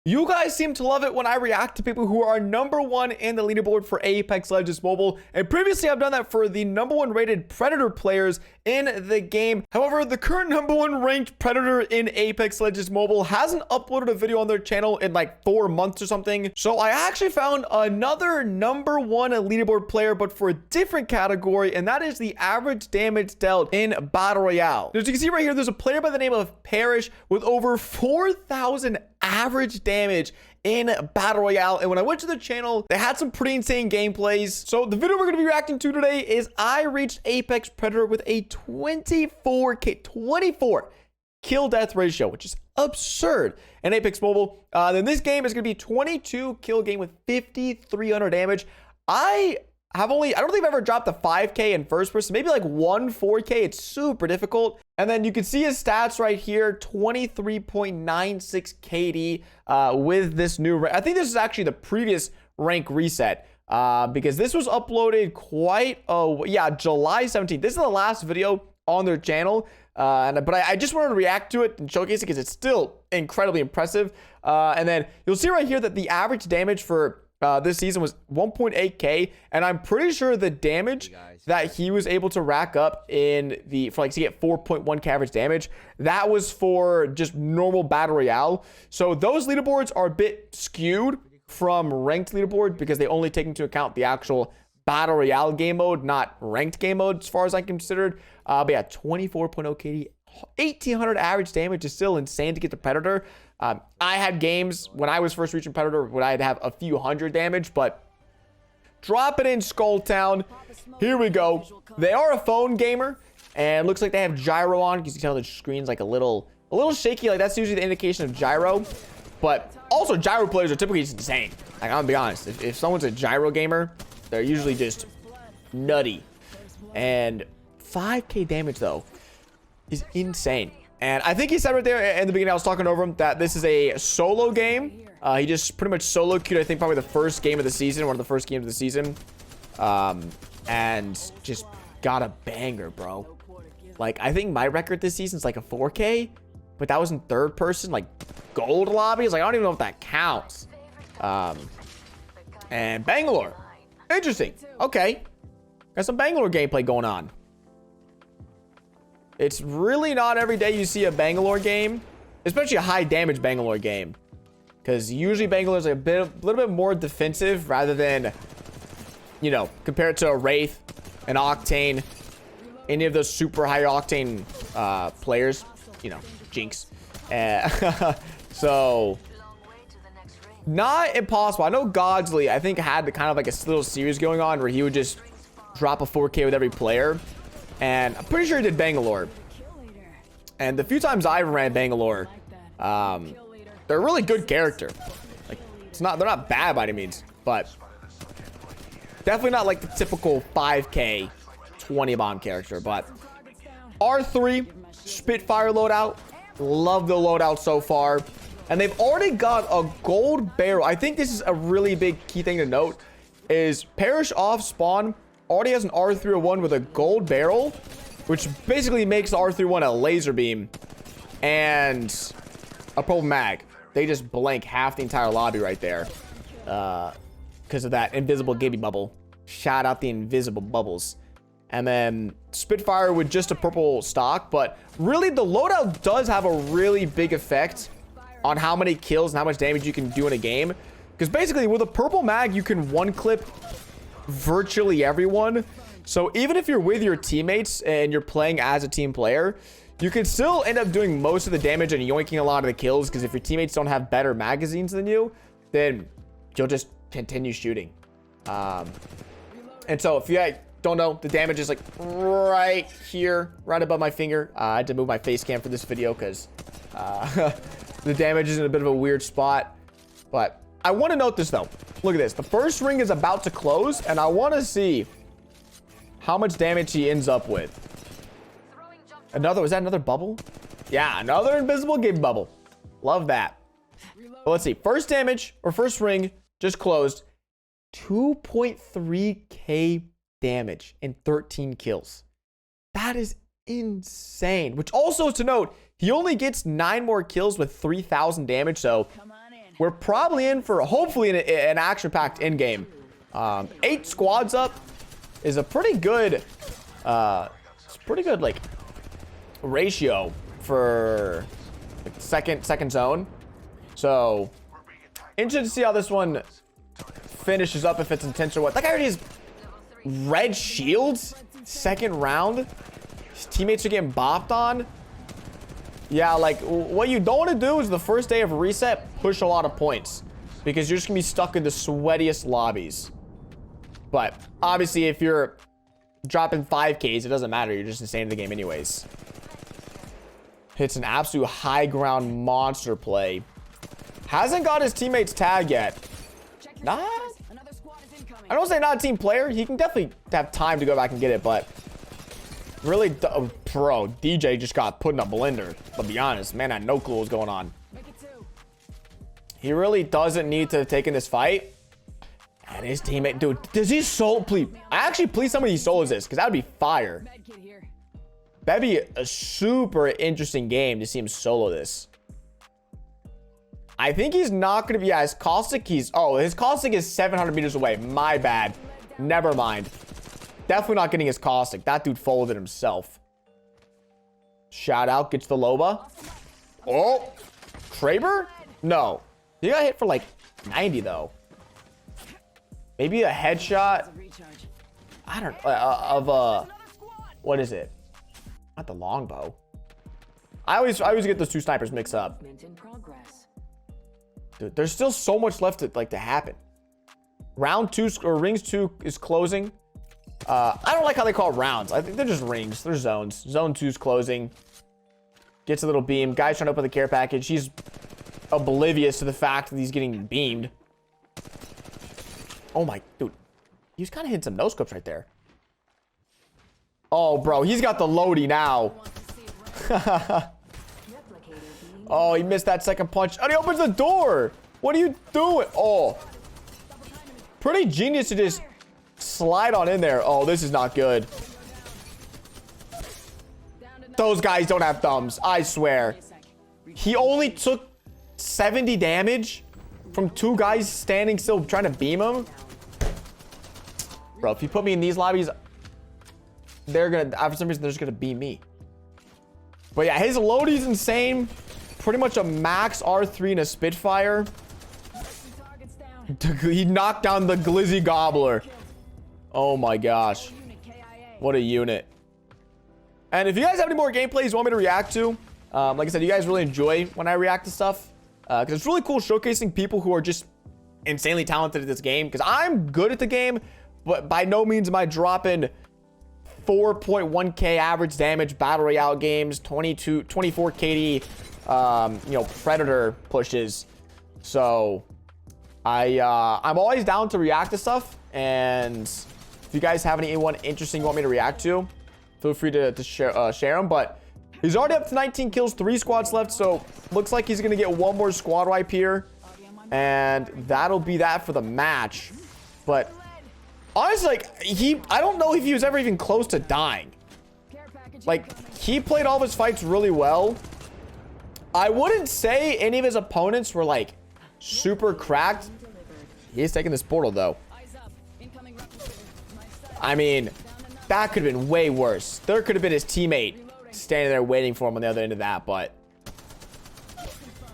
You guys seem to love it when I react to people who are #1 in the leaderboard for Apex Legends Mobile. And previously I've done that for the #1 rated Predator players in the game. However, the current #1 ranked Predator in Apex Legends Mobile hasn't uploaded a video on their channel in like 4 months or something. So I actually found another #1 leaderboard player, but for a different category. And that is the average damage dealt in Battle Royale. As you can see right here, there's a player by the name of Parrish with over 4,000 average damage in Battle Royale. And when I went to the channel, they had some pretty insane gameplays. So the video we're going to be reacting to today is I reached Apex Predator with a 24 kill death ratio, which is absurd in Apex Mobile. Then this game is going to be 22 kill game with 5,300 damage. I don't think I've ever dropped a 5K in first person, maybe like 4K. It's super difficult. And then you can see his stats right here, 23.96 KD with this new rank. I think this is actually the previous rank reset because this was uploaded July 17th. This is the last video on their channel. But I just wanted to react to it and showcase it because it's still incredibly impressive. And then you'll see right here that the average damage for this season was 1.8K, and I'm pretty sure the damage that he was able to rack up to get 4.1K average damage, that was for just normal Battle Royale. So those leaderboards are a bit skewed from ranked leaderboard because they only take into account the actual Battle Royale game mode, not ranked game mode as far as I'm considered. But yeah, 24.0 KD, 1,800 average damage is still insane to get the Predator. I had games when I was first reaching Predator when I'd have a few hundred damage, but drop it in Skull Town. Here we go. They are a phone gamer, and looks like they have gyro on. You can tell the screen's like a little shaky. Like that's usually the indication of gyro. But also gyro players are typically just insane. Like I'm gonna be honest, if someone's a gyro gamer, they're usually just nutty. And 5K damage though is insane. And I think he said right there in the beginning, I was talking over him, that this is a solo game. He just pretty much solo queued, I think, probably the first game of the season, one of the first games of the season. And just got a banger, bro. Like, I think my record this season is like a 4K, but that was in third person, like gold lobbies. Like, I don't even know if that counts. And Bangalore. Interesting. Okay. Got some Bangalore gameplay going on. It's really not every day you see a Bangalore game, especially a high damage Bangalore game, because usually Bangalore is a little bit more defensive rather than, you know, compared to a Wraith, an Octane, any of those super high octane players, you know, Jinx. So not impossible. I know Godsley, I think, had the kind of like a little series going on where he would just drop a 4K with every player. And I'm pretty sure he did Bangalore. And the few times I've ran Bangalore, they're a really good character. Like, they're not bad by any means, but definitely not like the typical 5K 20 bomb character. But R3 Spitfire loadout, love the loadout so far. And they've already got a gold barrel. I think this is a really big key thing to note, is Parrish off spawn already has an R301 with a gold barrel, which basically makes the R301 a laser beam and a purple mag. They just blank half the entire lobby right there because of that invisible Gibby bubble. Shout out the invisible bubbles. And then Spitfire with just a purple stock. But really, the loadout does have a really big effect on how many kills and how much damage you can do in a game. Because basically, with a purple mag, you can one-clip virtually everyone. So even if you're with your teammates and you're playing as a team player, you can still end up doing most of the damage and yoinking a lot of the kills, because if your teammates don't have better magazines than you, then you'll just continue shooting. And so if you don't know, the damage is like right here, right above my finger. I had to move my face cam for this video because the damage is in a bit of a weird spot. But I want to note this though. Look at this. The first ring is about to close, and I want to see how much damage he ends up with. Was that another bubble? Yeah, another invisible game bubble. Love that. But let's see. First damage, or first ring, just closed. 2.3K damage in 13 kills. That is insane. Which also to note, he only gets 9 more kills with 3,000 damage. So we're probably in for hopefully an action-packed end game. 8 squads up is a pretty good like ratio for like, second zone. So interested to see how this one finishes up, if it's intense or what. That guy already has red shields. Second round, his teammates are getting bopped on. Yeah, like what you don't want to do is the first day of reset push a lot of points, because you're just gonna be stuck in the sweatiest lobbies. But obviously if you're dropping 5Ks, it doesn't matter, you're just insane in the game anyways. Hits an absolute high ground monster play. Hasn't got his teammates tag yet. Nah, I don't say not a team player. He can definitely have time to go back and get it, but really, bro, DJ just got put in a blender. But be honest, man, I had no clue what was going on. He really doesn't need to have taken this fight. And his teammate, dude, does he solo? Please, please somebody solos this, because that would be fire. That'd be a super interesting game to see him solo this. I think he's not going to be, yeah, his caustic, his caustic is 700 meters away. My bad. Never mind. Definitely not getting his caustic. That dude folded himself. Shout out, gets the Loba. Oh, Kraber? No. He got hit for like 90 though. Maybe a headshot. I don't what is it? Not the longbow. I always get those two snipers mixed up. Dude, there's still so much left to happen. Round 2 or rings 2 is closing. I don't like how they call it rounds. I think they're just rings. They're zones. Zone 2 is closing. Gets a little beam. Guy's trying to open the care package. He's oblivious to the fact that he's getting beamed. Oh my, dude. He's kind of hitting some no scopes right there. Oh, bro. He's got the loady now. Oh, he missed that second punch. And he opens the door. What are you doing? Oh. Pretty genius to just slide on in there. Oh, this is not good. Those guys don't have thumbs. I swear. He only took 70 damage from 2 guys standing still trying to beam him. Bro, if you put me in these lobbies, they're gonna, for some reason, they're just gonna beam me. But yeah, his loady's insane. Pretty much a max R3 and a Spitfire. He knocked down the Glizzy Gobbler. Oh my gosh. What a unit. And if you guys have any more gameplays you want me to react to, like I said, you guys really enjoy when I react to stuff. Because it's really cool showcasing people who are just insanely talented at this game. Because I'm good at the game, but by no means am I dropping 4.1k average damage battle royale games, 24 KD, Predator pushes. So I'm always down to react to stuff, and if you guys have anyone interesting you want me to react to, feel free to share them. But he's already up to 19 kills, 3 squads left, so looks like he's gonna get one more squad wipe here, and that'll be that for the match. But honestly, like, I don't know if he was ever even close to dying. Like, he played all of his fights really well. I wouldn't say any of his opponents were like super cracked. He's taking this portal though. I mean, that could have been way worse. There could have been his teammate standing there waiting for him on the other end of that. But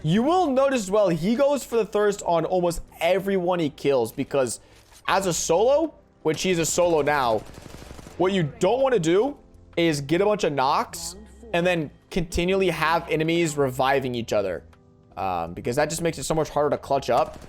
you will notice as well, he goes for the thirst on almost everyone he kills, because as a solo, which he's a solo now, what you don't want to do is get a bunch of knocks and then continually have enemies reviving each other, because that just makes it so much harder to clutch up.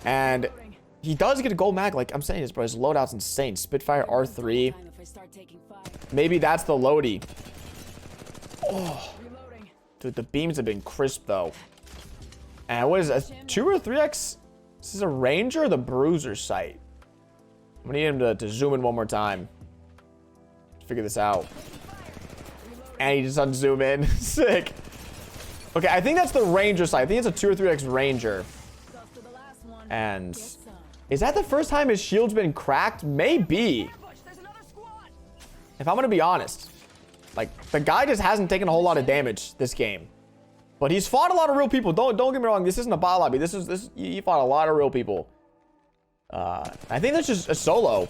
And he does get a gold mag, like I'm saying, this, bro. His loadout's insane. Spitfire R3. Maybe that's the loady. Oh, dude, the beams have been crisp though. And what is it, a 2 or 3x? This is a Ranger or the Bruiser sight? I'm gonna need him to zoom in one more time. Figure this out. And he just doesn't zoom in. Sick. Okay, I think that's the Ranger side. I think it's a 2 or 3x Ranger. And is that the first time his shield's been cracked? Maybe. If I'm gonna be honest, like, the guy just hasn't taken a whole lot of damage this game. But he's fought a lot of real people. Don't get me wrong. This isn't a bot lobby. He fought a lot of real people. I think that's just a solo.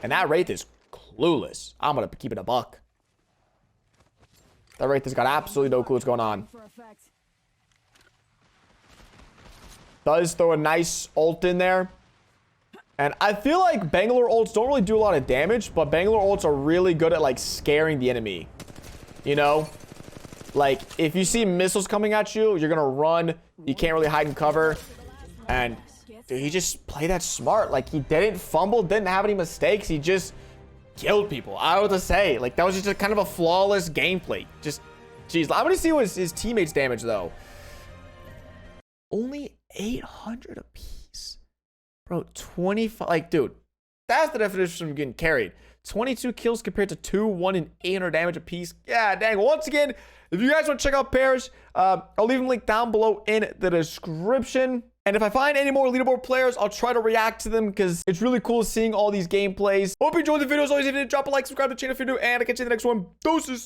And that Wraith is clueless. I'm gonna keep it a buck. That Wraith has got absolutely no clue what's going on. Does throw a nice ult in there. And I feel like Bangalore ults don't really do a lot of damage, but Bangalore ults are really good at like scaring the enemy. You know? Like, if you see missiles coming at you, you're gonna run. You can't really hide and cover. And, dude, he just played that smart. Like, he didn't fumble, didn't have any mistakes. He just killed people. I don't know what to say. Like, that was just a kind of a flawless gameplay. Just, jeez. I'm gonna see what his teammates' damage, though. Only 800 apiece. Bro, 25. Like, dude, that's the definition of getting carried. 22 kills compared to 2, 1, and 800 damage apiece. Yeah, dang. Once again, if you guys want to check out pairs, I'll leave them link down below in the description. And if I find any more leaderboard players, I'll try to react to them because it's really cool seeing all these gameplays. Hope you enjoyed the video. As always, if you did, drop a like, subscribe to the channel if you're new, and I'll catch you in the next one. Deuces.